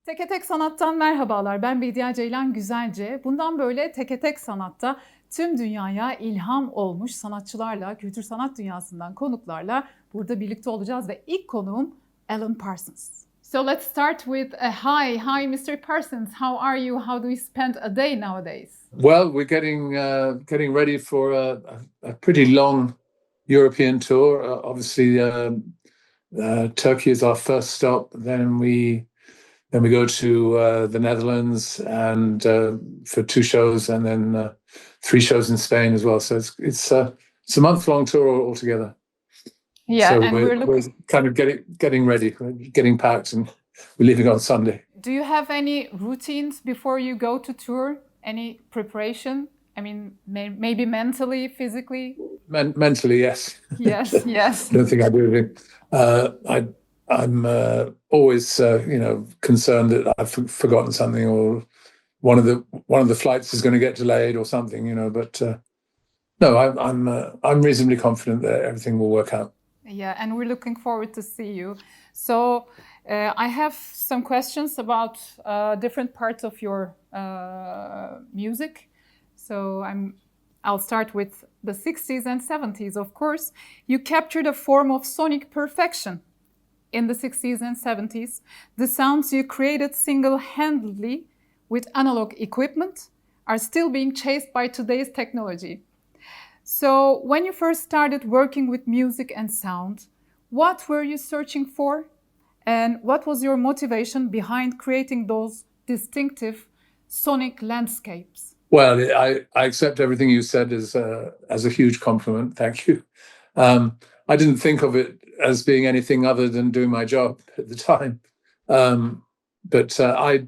Teke Tek Sanat'tan merhabalar. Ben Bedia Ceylan Güzelce. Bundan böyle Teke Tek Sanat'ta tüm dünyaya ilham olmuş sanatçılarla, kültür sanat dünyasından konuklarla burada birlikte olacağız ve ilk konuğum Alan Parsons. So let's start with a hi. Hi, Mr. Parsons. How are you? How do you spend a day nowadays? Well, we're getting ready for a pretty long European tour. Obviously, Turkey is our first stop. Then we go to the Netherlands and for 2 shows, and then 3 shows in Spain as well. So it's a month-long tour altogether. Yeah, so and we're kind of getting ready, getting packed, and we're leaving on Sunday. Do you have any routines before you go to tour? Any preparation? I mean, maybe mentally, physically? Mentally, yes. Yes, yes. I don't think I do anything. I'm always, concerned that I've forgotten something, or one of the flights is going to get delayed or something, But no, I'm reasonably confident that everything will work out. Yeah, and we're looking forward to see you. So I have some questions about different parts of your music. So I'll start with the 60s and 70s, of course. You captured a form of sonic perfection in the 60s and 70s. The sounds you created single-handedly with analog equipment are still being chased by today's technology. So when you first started working with music and sound, what were you searching for? And what was your motivation behind creating those distinctive sonic landscapes? Well, I accept everything you said as a huge compliment. Thank you. I didn't think of it as being anything other than doing my job at the time. But I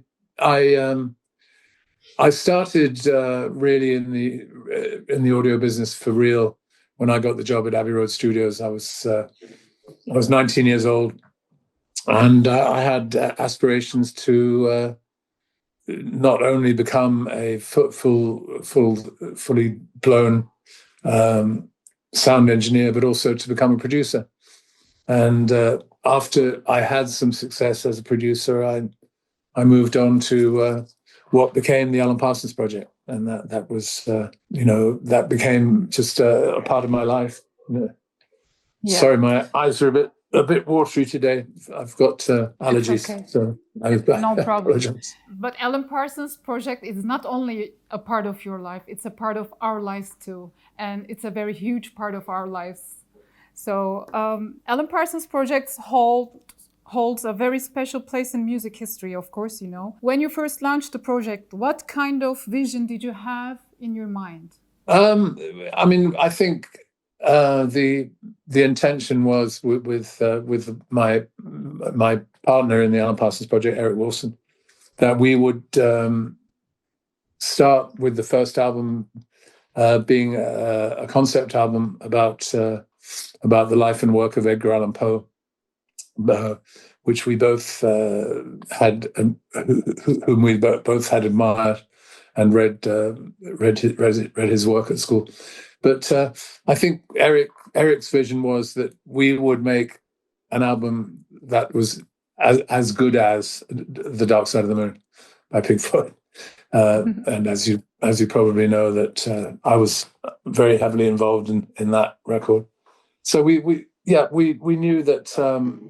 started really in the audio business for real when I got the job at Abbey Road Studios. I was 19 years old, and I had aspirations to not only become a fully blown sound engineer, but also to become a producer. And after I had some success as a producer, I moved on to what became the Alan Parsons Project, and that was that became just a part of my life. Yeah. Sorry, my eyes are a bit watery today. I've got allergies, okay. So no problem. Apologize. But Alan Parsons Project is not only a part of your life; it's a part of our lives too, and it's a very huge part of our lives. So Alan Parsons Project holds a very special place in music history, of course, When you first launched the project, what kind of vision did you have in your mind? I think the intention was with my partner in the Alan Parsons Project, Eric Wilson, that we would start with the first album being a concept album about the life and work of Edgar Allan Poe, which we both had, whom we both had admired and read his work at school. But I think Eric's vision was that we would make an album that was as good as The Dark Side of the Moon by Pink Floyd. And as you probably know, that I was very heavily involved in that record. So we knew that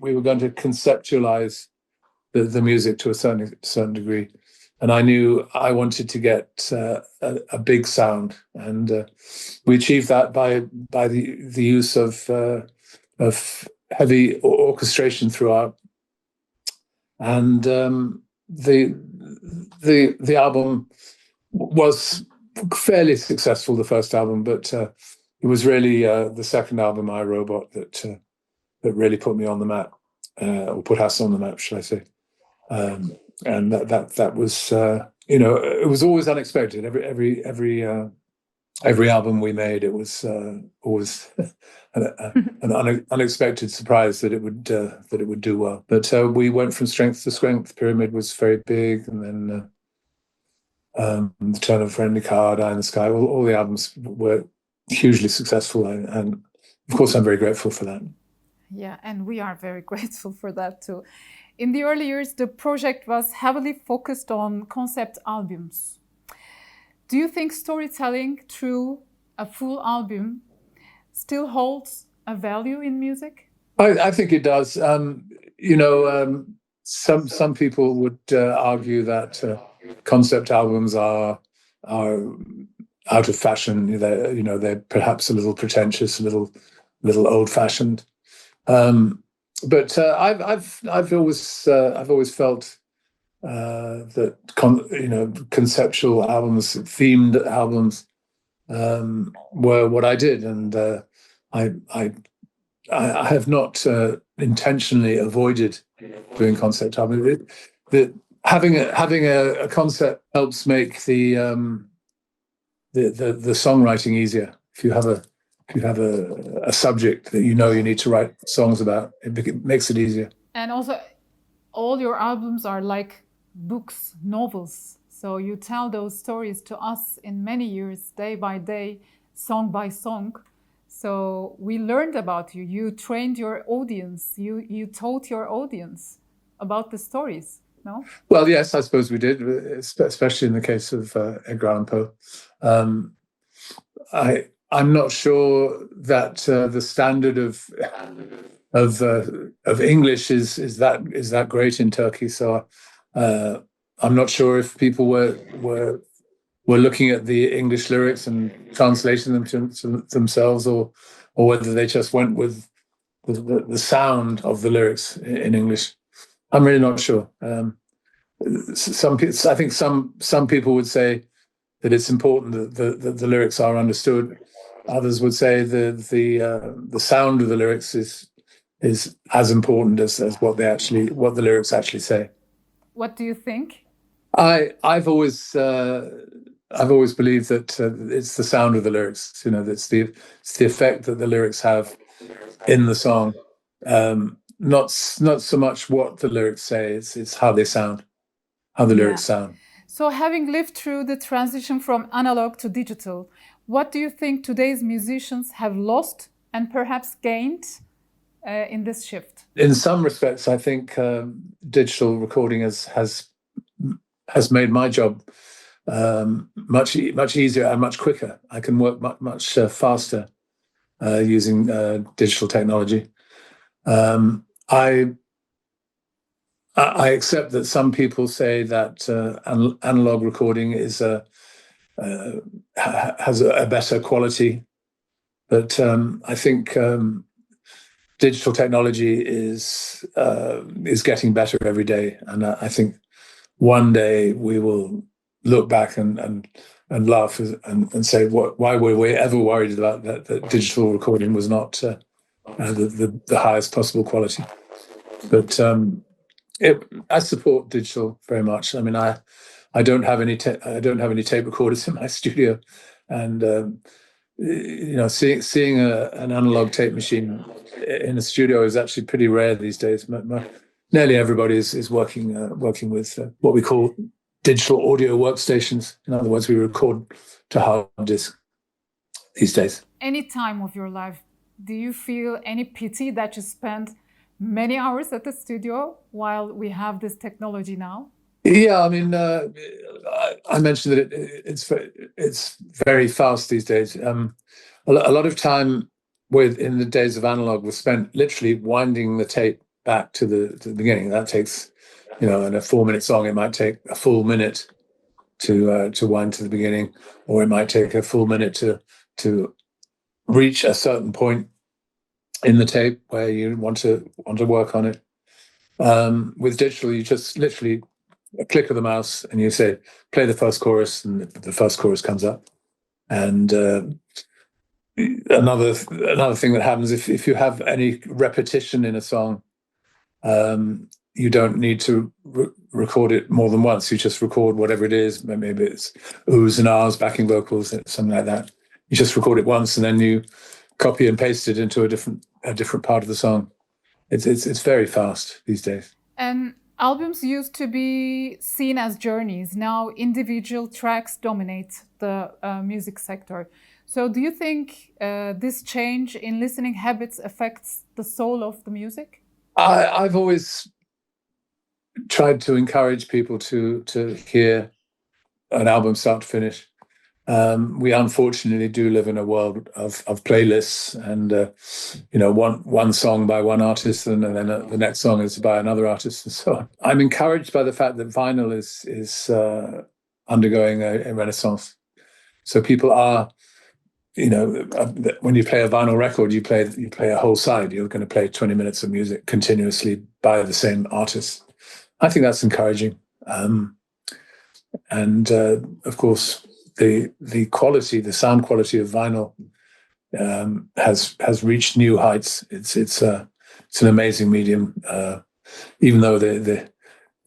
we were going to conceptualize the music to a certain degree, and I knew I wanted to get a big sound, and we achieved that by the use of heavy orchestration throughout, and the album was fairly successful, the first album, but it was really the second album, I, Robot, that really put me on the map, or put us on the map, should I say? And that was, it was always unexpected. Every album we made, it was always an unexpected surprise that it would do well. But we went from strength to strength. Pyramid was very big, and then The Turn of a Friendly Card, Eye in the Sky. All the albums were hugely successful, and of course I'm very grateful for that. Yeah, and we are very grateful for that too. in the early years, the project was heavily focused on concept albums. Do you think storytelling through a full album still holds a value in music? I think it does. Some people would argue that concept albums are out of fashion. They're perhaps a little pretentious, a little old-fashioned. But I've always felt that conceptual albums, themed albums, were what I did, and I have not intentionally avoided doing concept albums. Having a concept helps make the songwriting easier. If you have a subject that you need to write songs about, it makes it easier. And also, all your albums are like books, novels. So you tell those stories to us in many years, day by day, song by song. So we learned about you. You trained your audience. You taught your audience about the stories, no? Well, yes, I suppose we did, especially in the case of Edgar Allan Poe. I'm not sure that the standard of English is that great in Turkey. So I'm not sure if people were looking at the English lyrics and translating them to themselves, or whether they just went with the sound of the lyrics in English. I'm really not sure. I think some people would say that it's important that the lyrics are understood. Others would say the sound of the lyrics is as important as what the lyrics actually say. What do you think? I've always believed that it's the sound of the lyrics. It's the effect that the lyrics have in the song. Not so much what the lyrics say. It's how they sound, how the lyrics sound. So, having lived through the transition from analog to digital, what do you think today's musicians have lost and perhaps gained in this shift? In some respects, I think digital recording has made my job much easier and much quicker. I can work much faster using digital technology. I accept that some people say that analog recording has a better quality, but I think digital technology is getting better every day, and I think one day we will look back and laugh and say, why were we ever worried about that digital recording was not the highest possible quality? But I support digital very much. I mean, I don't have any tape recorders in my studio, and seeing an analog tape machine in a studio is actually pretty rare these days. Nearly everybody is working with what we call digital audio workstations. In other words, we record to hard disk these days. Any time of your life, do you feel any pity that you spend many hours at the studio while we have this technology now? Yeah, I mean, I mentioned that it's very fast these days. A lot of time in the days of analog was spent literally winding the tape back to the beginning. That takes, in a 4-minute song, it might take a full minute to wind to the beginning, or it might take a full minute to reach a certain point in the tape where you want to work on it. With digital, you just literally a click of the mouse and you say, play the first chorus, and the first chorus comes up. And another thing that happens, if you have any repetition in a song, you don't need to record it more than once. You just record whatever it is. Maybe it's oohs and ahs, backing vocals, something like that. You just record it once, and then you copy and paste it into a different part of the song. It's very fast these days. And albums used to be seen as journeys. Now individual tracks dominate the music sector. So do you think this change in listening habits affects the soul of the music? I've always tried to encourage people to hear an album start to finish. We unfortunately do live in a world of playlists, and one song by one artist, and then the next song is by another artist, and so on. I'm encouraged by the fact that vinyl is undergoing a renaissance. So people are, when you play a vinyl record, you play a whole side. You're going to play 20 minutes of music continuously by the same artist. I think that's encouraging, and of course, the quality, the sound quality of vinyl has reached new heights. It's an amazing medium, even though the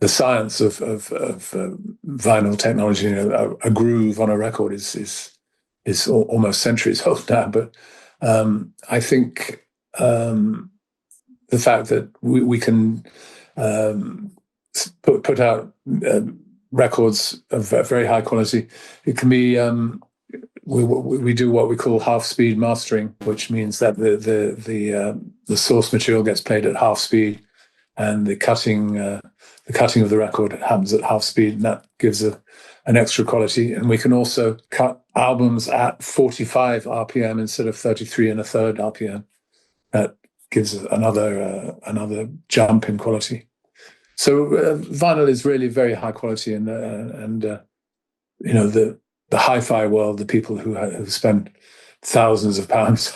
science of vinyl technology, a groove on a record is almost centuries old now. But I think the fact that we can put out records of very high quality, it can be. We do what we call half-speed mastering, which means that the source material gets played at half speed, and the cutting of the record happens at half speed, and that gives an extra quality. And we can also cut albums at 45 RPM instead of 33 and a third RPM. That gives another jump in quality. So vinyl is really very high quality, and the hi-fi world, the people who spend thousands of pounds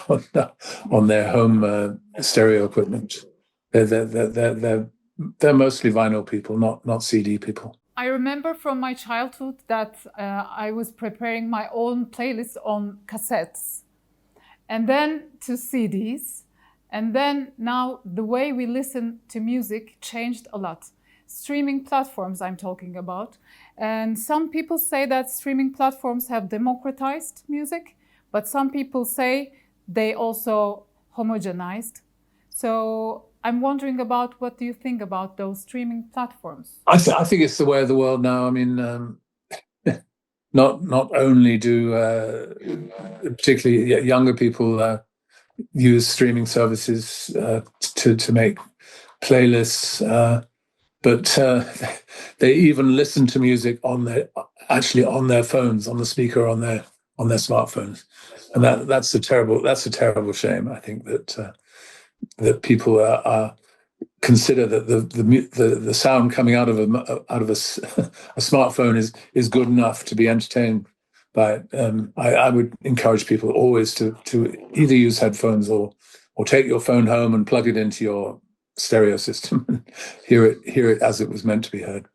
on their home stereo equipment, they're mostly vinyl people, not CD people. I remember from my childhood that I was preparing my own playlist on cassettes, and then to CDs. And then now the way we listen to music changed a lot. Streaming platforms I'm talking about. And some people say that streaming platforms have democratized music, but some people say they also homogenized. So I'm wondering about, what do you think about those streaming platforms? I think it's the way of the world now. I mean, not only do particularly younger people use streaming services to make playlists, but they even listen to music on their phones, on the speaker on their smartphones, and that's a terrible shame. I think that people are consider that the sound coming out of a smartphone is good enough to be entertained. But I would encourage people always to either use headphones or take your phone home and plug it into your stereo system and hear it as it was meant to be heard,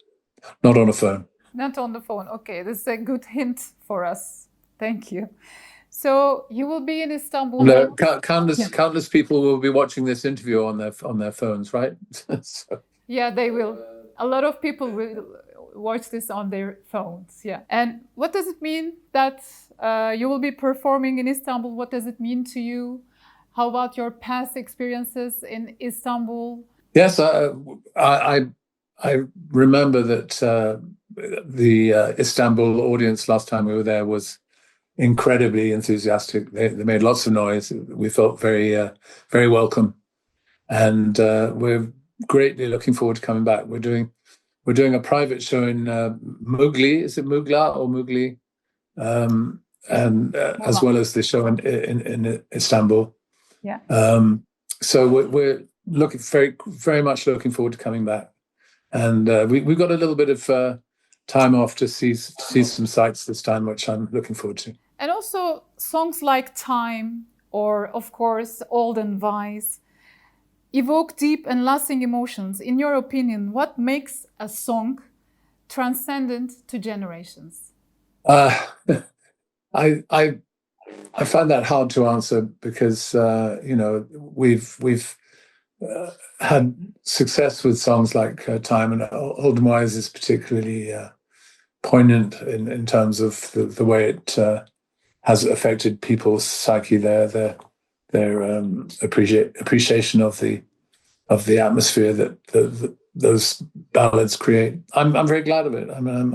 not on a phone. Not on the phone. Okay, this is a good hint for us. Thank you. So you will be in Istanbul. No, countless people will be watching this interview on their phones, right? So. Yeah, they will. A lot of people will watch this on their phones. Yeah. And what does it mean that you will be performing in Istanbul? What does it mean to you? How about your past experiences in Istanbul? Yes, I remember that the Istanbul audience last time we were there was incredibly enthusiastic. They made lots of noise. We felt very very welcome, and we're greatly looking forward to coming back. We're doing a private show in Mugli. Is it Mugla or Mugli? And as well as the show in Istanbul. Yeah. So we're very very much looking forward to coming back, and we've got a little bit of time off to see some sights this time, which I'm looking forward to. And also songs like Time, or of course Old and Wise, evoke deep and lasting emotions. In your opinion, what makes a song transcendent to generations? I find that hard to answer because we've had success with songs like Time, and Old and Wise is particularly poignant in terms of the way it has affected people's psyche, their appreciation of the atmosphere that those ballads create. I'm very glad of it. I mean,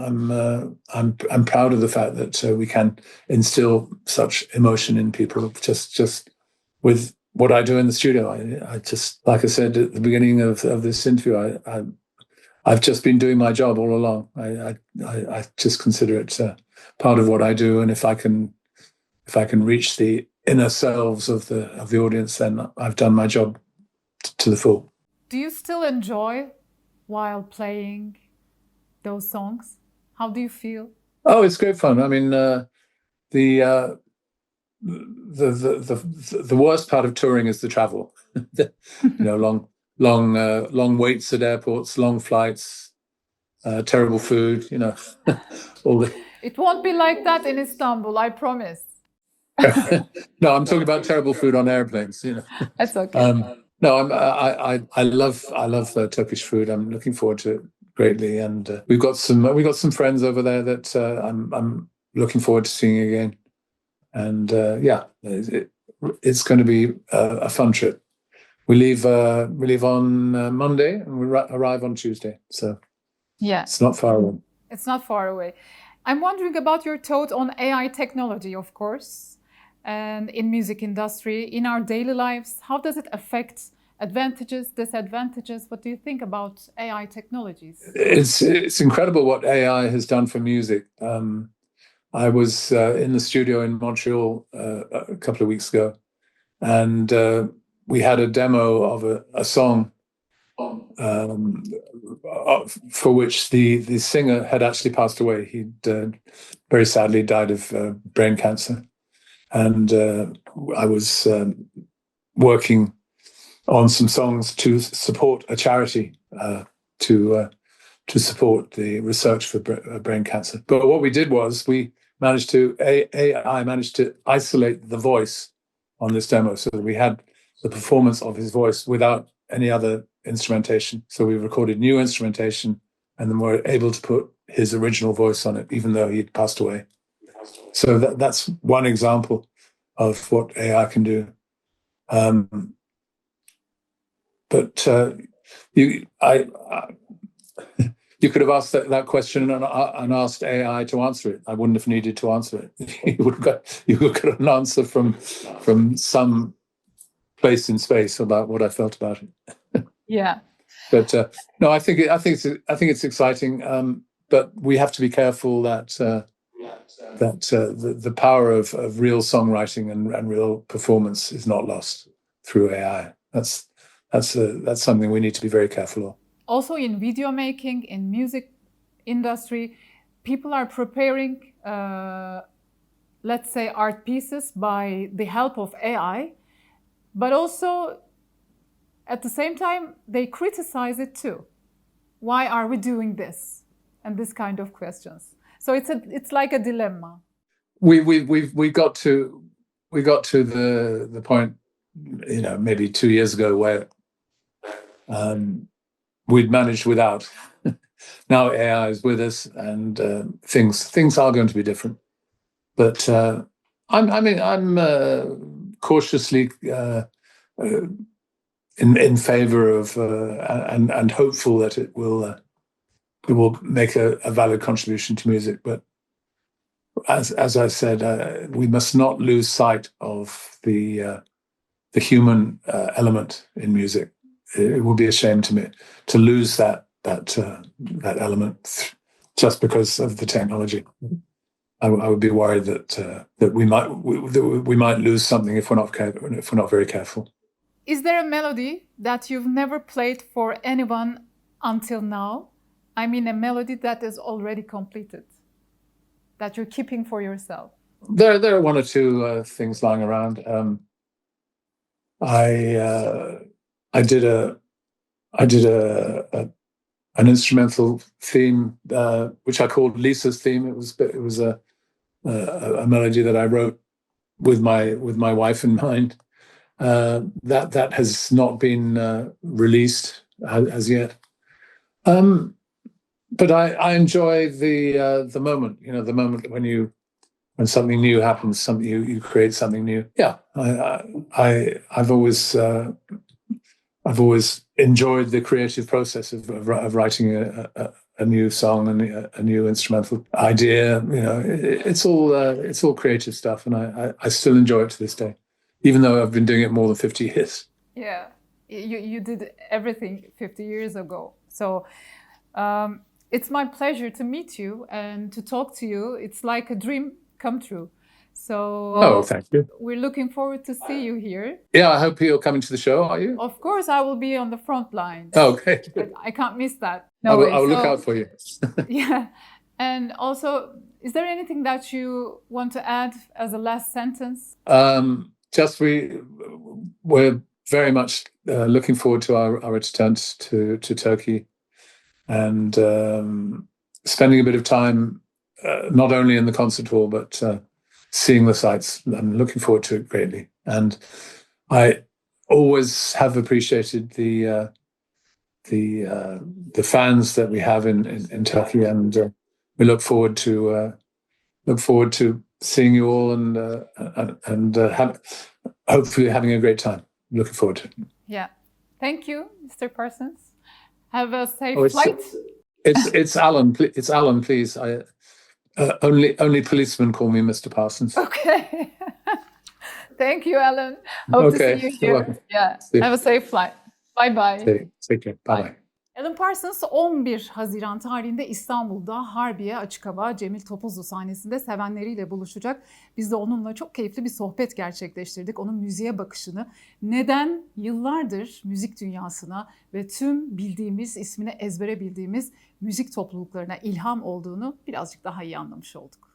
I'm proud of the fact that we can instill such emotion in people just with what I do in the studio. I just, like I said at the beginning of this interview, I've just been doing my job all along. I just consider it part of what I do, and if I can reach the inner selves of the audience, then I've done my job to the full. Do you still enjoy while playing those songs? How do you feel? Oh, it's great fun. I mean, the worst part of touring is the travel. Long waits at airports, long flights, terrible food. All the. It won't be like that in Istanbul, I promise. No, I'm talking about terrible food on airplanes. That's okay. No, I love Turkish food. I'm looking forward to it greatly, and we've got some friends over there that I'm looking forward to seeing again. And it's going to be a fun trip. We leave on Monday and we arrive on Tuesday. So yeah, it's not far away. It's not far away. I'm wondering about your thought on AI technology, of course, and in music industry, in our daily lives. How does it affect advantages, disadvantages? What do you think about AI technologies? It's incredible what AI has done for music. I was in the studio in Montreal a couple of weeks ago, and we had a demo of a song for which the singer had actually passed away. He'd very sadly died of brain cancer. And I was working on some songs to support a charity to support the research for brain cancer. But what we did was AI managed to isolate the voice on this demo, so that we had the performance of his voice without any other instrumentation. So we recorded new instrumentation, and then we're able to put his original voice on it, even though he'd passed away. So that's one example of what AI can do. You could have asked that question and asked AI to answer it. I wouldn't have needed to answer it. You would have got an answer from some place in space about what I felt about it. Yeah. But no, I think it's exciting. But we have to be careful that the power of real songwriting and real performance is not lost through AI. That's something we need to be very careful of. Also, in video making, in music industry, people are preparing, let's say, art pieces by the help of AI, but also at the same time they criticize it too. Why are we doing this? And this kind of questions. So it's like a dilemma. We got to the point, maybe 2 years ago where we'd managed without. Now AI is with us, and things are going to be different. But I'm cautiously in favor of and hopeful that it will make a valid contribution to music. But as I said, we must not lose sight of the human element in music. It would be a shame to lose that element just because of the technology. I would be worried that we might lose something if we're not very careful. Is there a melody that you've never played for anyone until now? I mean, a melody that is already completed, that you're keeping for yourself. There are one or two things lying around. I did an instrumental theme which I called Lisa's theme. It was a melody that I wrote with my wife in mind. That has not been released as yet. But I enjoy the moment. The moment when something new happens, you create something new. Yeah, I've always enjoyed the creative process of writing a new song and a new instrumental idea. It's all creative stuff, and I still enjoy it to this day, even though I've been doing it more than 50 years. Yeah, you did everything 50 years ago. So It's my pleasure to meet you and to talk to you. It's like a dream come true. So thank you. we're looking forward to see you here. Yeah, I hope you're coming to the show, are you? Of course, I will be on the front line. Okay. I can't miss that. I will look out for you. Yeah. And also, is there anything that you want to add as a last sentence? Just we're very much looking forward to our return to Turkey, and spending a bit of time not only in the concert hall but seeing the sights. I'm looking forward to it greatly, and I always have appreciated the fans that we have in Turkey, and we look forward to seeing you all and hopefully having a great time. Looking forward to it. Yeah. Thank you, Mr. Parsons. Have a safe Oh, flight. It's Alan. It's Alan, please. Only policemen call me Mr. Parsons. Okay. Thank you, Alan. Hope to see you You're here. welcome. Yeah. Have a safe flight. Bye bye. Take care. Bye bye. Alan Parsons 11 Haziran tarihinde İstanbul'da Harbiye Açık Hava Cemil Topuzlu sahnesinde sevenleriyle buluşacak. Biz de onunla çok keyifli bir sohbet gerçekleştirdik. Onun müziğe bakışını, neden yıllardır müzik dünyasına ve tüm bildiğimiz, ismini ezbere bildiğimiz müzik topluluklarına ilham olduğunu birazcık daha iyi anlamış olduk.